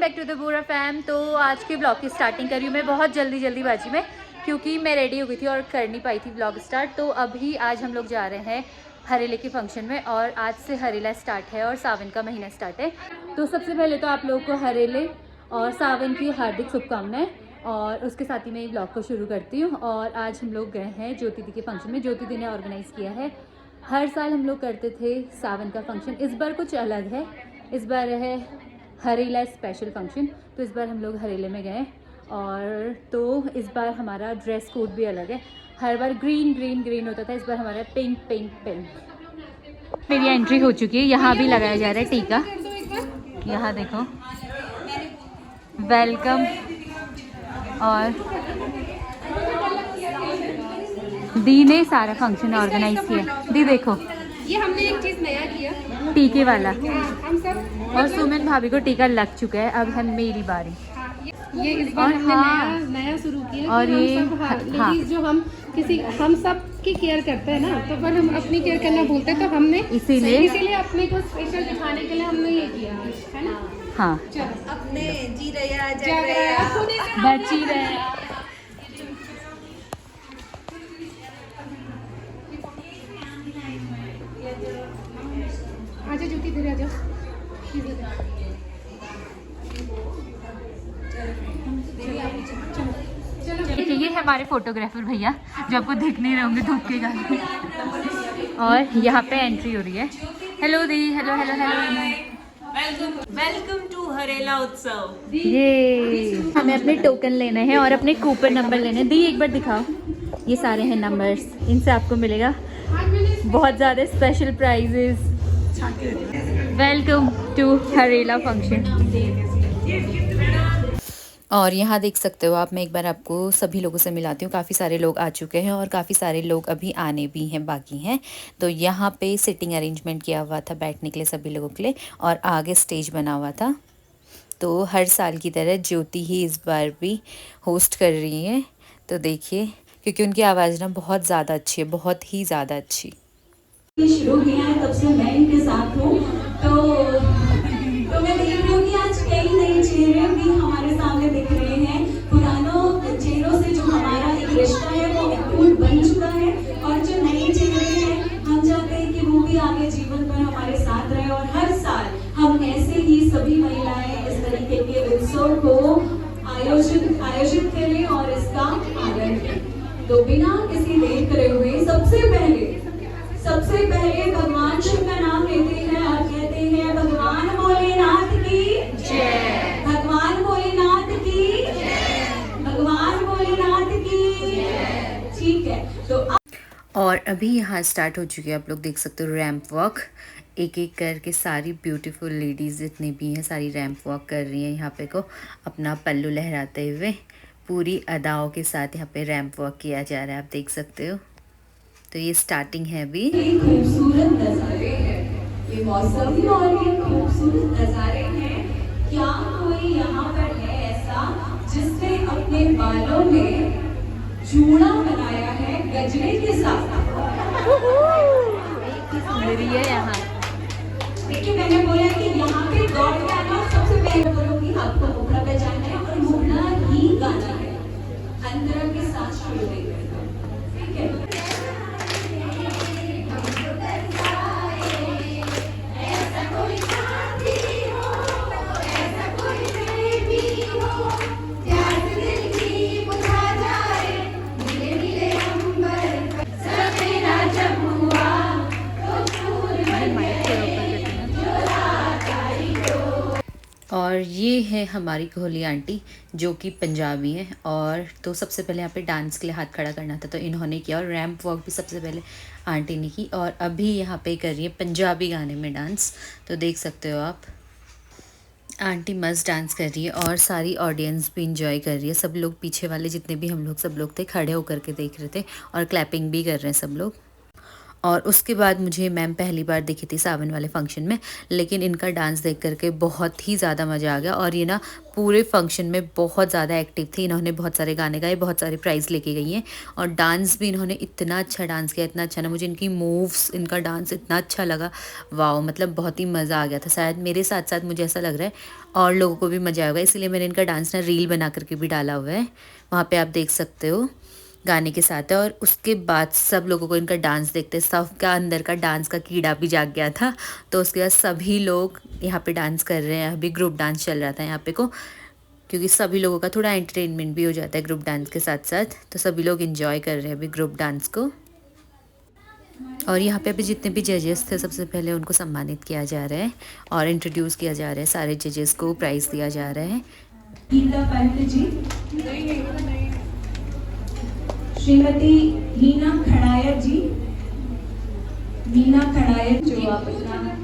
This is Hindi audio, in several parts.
बैक टू द बूरा फैम। तो आज के ब्लॉग की स्टार्टिंग करी हूँ मैं बहुत जल्दीबाजी में, क्योंकि मैं रेडी हो गई थी और कर नहीं पाई थी ब्लॉग स्टार्ट। तो अभी आज हम लोग जा रहे हैं हरेले के फंक्शन में, और आज से हरेला स्टार्ट है और सावन का महीना स्टार्ट है। तो सबसे पहले तो आप लोगों को हरेले और सावन की हार्दिक शुभकामनाएं, और उसके साथ ही मैं ब्लॉग को शुरू करती हूँ। और आज हम लोग गए हैं ज्योति दी के फंक्शन में। ज्योति दी ने ऑर्गेनाइज़ किया है। हर साल हम लोग करते थे सावन का फंक्शन, इस बार कुछ अलग है। इस बार है हरेला स्पेशल फंक्शन, तो इस बार हम लोग हरेले में गए। और तो इस बार हमारा ड्रेस कोड भी अलग है। हर बार ग्रीन ग्रीन ग्रीन होता था, इस बार हमारा पिंक पिंक पिंक। मेरी एंट्री हो चुकी है। यहाँ भी लगाया जा रहा है टीका, यहाँ देखो, वेलकम। और दी ने सारा फंक्शन ऑर्गेनाइज किया। दी देखो, ये हमने एक चीज नया किया, टीके वाला। हम सब। और सुमन भाभी को टीका लग चुका है, अब है मेरी बारी। ये इस बार हमने नया शुरू किया। और ये लेडीज जो हम सब की केयर करते हैं ना, तो पर हम अपनी केयर करना भूलते हैं, तो हमने इसीलिए अपने को स्पेशल दिखाने के लिए हमने ये किया है ना। हाँ, अपने जी रहा जग रहा बची रहे। आजा ज्योति, इधर आ जाओ। देखिए, ये है हमारे फोटोग्राफर भैया, जो आपको दिख नहीं रहे होंगे धूप के कारण। और यहाँ पे एंट्री हो रही है। हेलो दी, hello hello hello. Welcome to Harela उत्सव। ये हमें अपने टोकन लेने हैं और अपने कूपन नंबर लेने हैं। दी एक बार दिखाओ, ये सारे हैं नंबर्स, इनसे आपको मिलेगा बहुत ज़्यादा special prizes. Welcome to Harela function. और यहाँ देख सकते हो आप, मैं एक बार आपको सभी लोगों से मिलाती हूँ। काफ़ी सारे लोग आ चुके हैं और काफ़ी सारे लोग अभी आने भी हैं, बाकी हैं। तो यहाँ पे सिटिंग अरेंजमेंट किया हुआ था बैठने के लिए सभी लोगों के लिए, और आगे स्टेज बना हुआ था। तो हर साल की तरह ज्योति ही इस बार भी होस्ट कर रही है। तो देखिए, क्योंकि उनकी आवाज़ ना बहुत ज़्यादा अच्छी है, बहुत ही ज़्यादा अच्छी। शुरू किया है तब से मैं इनके साथ हूँ। तो मैं देख रही हूँ कि आज कई नए चेहरे भी हमारे सामने दिख रहे हैं। पुरानों चेहरों से जो हमारा एक रिश्ता है वो अटूट बन चुका है, और जो नए चेहरे हैं हम चाहते हैं कि वो भी आगे जीवन भर हमारे साथ रहे। और हर साल हम ऐसे ही सभी महिलाएं इस तरीके के उत्सव को आयोजित करें और इसका आनंद लें। तो बिना किसी देर करे हुए सबसे पहले भगवान शिव का नाम लेते हैं और कहते हैं, भगवान भोलेनाथ की जय, भगवान भोलेनाथ की जय, भगवान भोलेनाथ की जय। ठीक है, तो और अभी यहाँ स्टार्ट हो चुकी है, आप लोग देख सकते हो रैंप वॉक। एक एक करके सारी ब्यूटीफुल लेडीज़ जितनी भी हैं सारी रैंप वॉक कर रही हैं यहाँ पे को, अपना पल्लू लहराते हुए पूरी अदाओं के साथ यहाँ पे रैंप वॉक किया जा रहा है, आप देख सकते हो। तो ये स्टार्टिंग है अभी। खूबसूरत नजारे हैं ये मौसम और ये खूबसूरत नजारे हैं। क्या कोई यहाँ पर है ऐसा जिसने अपने बालों में जूड़ा बनाया है गजरे के साथ? सुंदरी है यहाँ। देखिए, मैंने बोला कि यहाँ पे गॉड का नाम सबसे पहले बोलूँगी, आपको मुखड़ा पहचानना है और मुखड़ा ही गाना है। अंतरा के साथ शुरू करेंगे, ठीक है? और ये है हमारी कोहली आंटी, जो कि पंजाबी है। और तो सबसे पहले यहाँ पे डांस के लिए हाथ खड़ा करना था, तो इन्होंने किया। और रैंप वॉक भी सबसे पहले आंटी ने की, और अभी यहाँ पे कर रही है पंजाबी गाने में डांस। तो देख सकते हो आप, आंटी मस्त डांस कर रही है और सारी ऑडियंस भी इंजॉय कर रही है। सब लोग पीछे वाले जितने भी हम लोग सब लोग थे, खड़े होकर के देख रहे थे और क्लैपिंग भी कर रहे हैं सब लोग। और उसके बाद मुझे मैम पहली बार दिखी थी सावन वाले फंक्शन में, लेकिन इनका डांस देख करके बहुत ही ज़्यादा मज़ा आ गया। और ये ना पूरे फंक्शन में बहुत ज़्यादा एक्टिव थी, इन्होंने बहुत सारे गाने गाए, बहुत सारे प्राइज़ लेके गई हैं और डांस भी इन्होंने इतना अच्छा डांस किया, इतना अच्छा ना, मुझे इनकी मूव्स, इनका डांस इतना अच्छा लगा, वाओ, मतलब बहुत ही मज़ा आ गया था। शायद मेरे साथ साथ मुझे ऐसा लग रहा है और लोगों को भी मज़ा आएगा, इसलिए मैंने इनका डांस ना रील बना करके भी डाला हुआ है, वहाँ पर आप देख सकते हो गाने के साथ है। और उसके बाद सब लोगों को इनका डांस देखते सबका अंदर का डांस का कीड़ा भी जाग गया था, तो उसके बाद सभी लोग यहाँ पे डांस कर रहे हैं। अभी ग्रुप डांस चल रहा था यहाँ पे को, क्योंकि सभी लोगों का थोड़ा एंटरटेनमेंट भी हो जाता है ग्रुप डांस के साथ साथ, तो सभी लोग इन्जॉय कर रहे हैं अभी ग्रुप डांस को। और यहाँ पे अभी जितने भी जजेस थे सबसे पहले उनको सम्मानित किया जा रहा है और इंट्रोड्यूस किया जा रहा है, सारे जजेस को प्राइज़ दिया जा रहा है। गीता पंत जी, श्रीमती मीना खड़ायर जी, मीना खड़ायर जो आप अपना।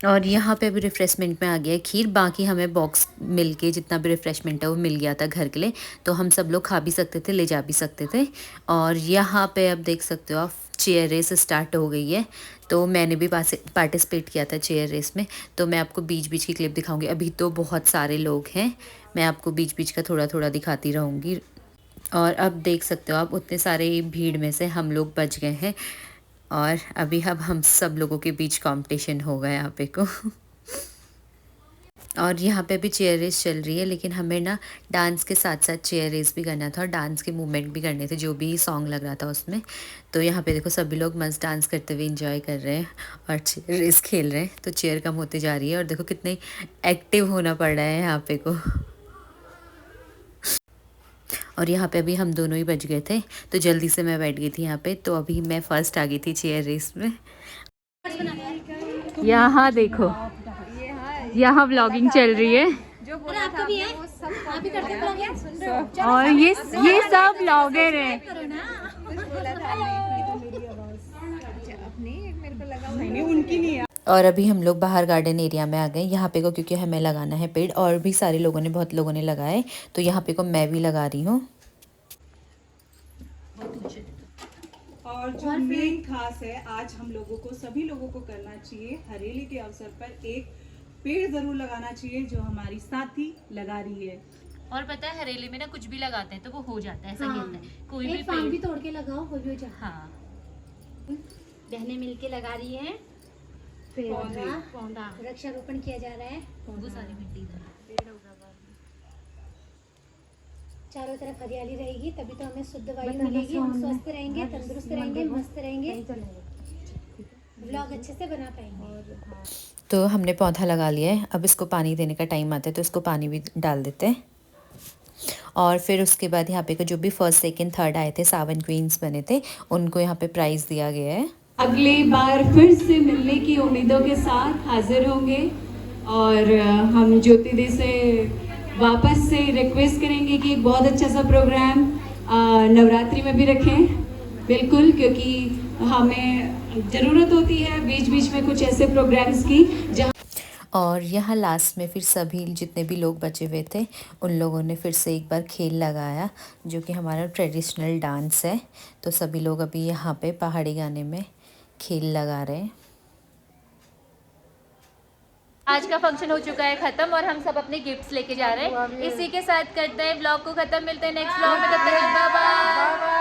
और यहाँ पे अभी रिफ़्रेशमेंट में आ गया है खीर, बाकी हमें बॉक्स मिल के जितना भी रिफ़्रेशमेंट है वो मिल गया था घर के लिए, तो हम सब लोग खा भी सकते थे, ले जा भी सकते थे। और यहाँ पे अब देख सकते हो आप चेयर रेस स्टार्ट हो गई है, तो मैंने भी पार्टिसिपेट किया था चेयर रेस में, तो मैं आपको बीच बीच की क्लिप दिखाऊंगी। अभी तो बहुत सारे लोग हैं, मैं आपको बीच बीच का थोड़ा थोड़ा दिखाती रहूँगी। और अब देख सकते हो आप उतने सारे भीड़ में से हम लोग बच गए हैं और अभी अब हम सब लोगों के बीच कंपटीशन होगा यहाँ पे को। और यहाँ पे भी चेयर रेस चल रही है, लेकिन हमें ना डांस के साथ साथ चेयर रेस भी करना था और डांस के मूवमेंट भी करने थे, जो भी सॉन्ग लग रहा था उसमें। तो यहाँ पे देखो सभी लोग मस्त डांस करते हुए इंजॉय कर रहे हैं और चेयर रेस खेल रहे हैं, तो चेयर कम होती जा रही है और देखो कितने एक्टिव होना पड़ रहा है यहाँ पे को। और यहाँ पे अभी हम दोनों ही बच गए थे, तो जल्दी से मैं बैठ गई थी यहाँ पे, तो अभी मैं फर्स्ट आ गई थी चेयर रेस में। यहाँ देखो, यहाँ व्लॉगिंग चल रही है और ये सब व्लॉगर हैं। और अभी हम लोग बाहर गार्डन एरिया में आ गए यहाँ पे को, क्योंकि हमें लगाना है पेड़, और भी सारे लोगों ने, बहुत लोगों ने लगाए, तो यहाँ पे को मैं भी लगा रही हूँ। और जो मेन खास है, आज हम लोगों को, सभी लोगों को करना चाहिए, हरेली के अवसर पर एक पेड़ जरूर लगाना चाहिए, जो हमारी साथी लगा रही है। और पता है हरेली में ना कुछ भी लगाते हैं तो वो हो जाता है, ऐसा हाँ, कहते हैं। कोई भी पान भी पेड़ तोड़ के लगाओ, वो भी हो जाता। हाँ, बहनें मिलके लगा रही हैं पौधा, वृक्षारोपण किया जा रहा है। वो सारी मिट्टी इधर चारों तरफ हरियाली रहेगी, तभी तो हमें शुद्ध वायु मिलेगी, हम स्वस्थ रहेंगे, तंदुरुस्त रहेंगे, मस्त रहेंगे, व्लॉग अच्छे से बना पाएंगे। तो हमने पौधा लगा लिया है, अब इसको पानी देने का टाइम आता है तो इसको पानी भी डाल देते हैं। और फिर उसके बाद यहाँ पे जो भी फर्स्ट सेकंड थर्ड आए थे, सावन क्वींस बने थे, उनको यहाँ पे प्राइज़ दिया गया है। अगली बार फिर से मिलने की उम्मीदों के साथ हाजिर होंगे और हम ज्योति दी से वापस से रिक्वेस्ट करेंगे कि एक बहुत अच्छा सा प्रोग्राम नवरात्रि में भी रखें, बिल्कुल, क्योंकि हमें ज़रूरत होती है बीच बीच में कुछ ऐसे प्रोग्राम्स की जहाँ। और यहाँ लास्ट में फिर सभी जितने भी लोग बचे हुए थे उन लोगों ने फिर से एक बार खेल लगाया, जो कि हमारा ट्रेडिशनल डांस है, तो सभी लोग अभी यहाँ पे पहाड़ी गाने में खेल लगा रहे हैं। आज का फंक्शन हो चुका है खत्म और हम सब अपने गिफ्ट्स लेके जा रहे हैं। इसी के साथ करते हैं ब्लॉग को खत्म, मिलते हैं नेक्स्ट ब्लॉग में, तब तक बाय बाय।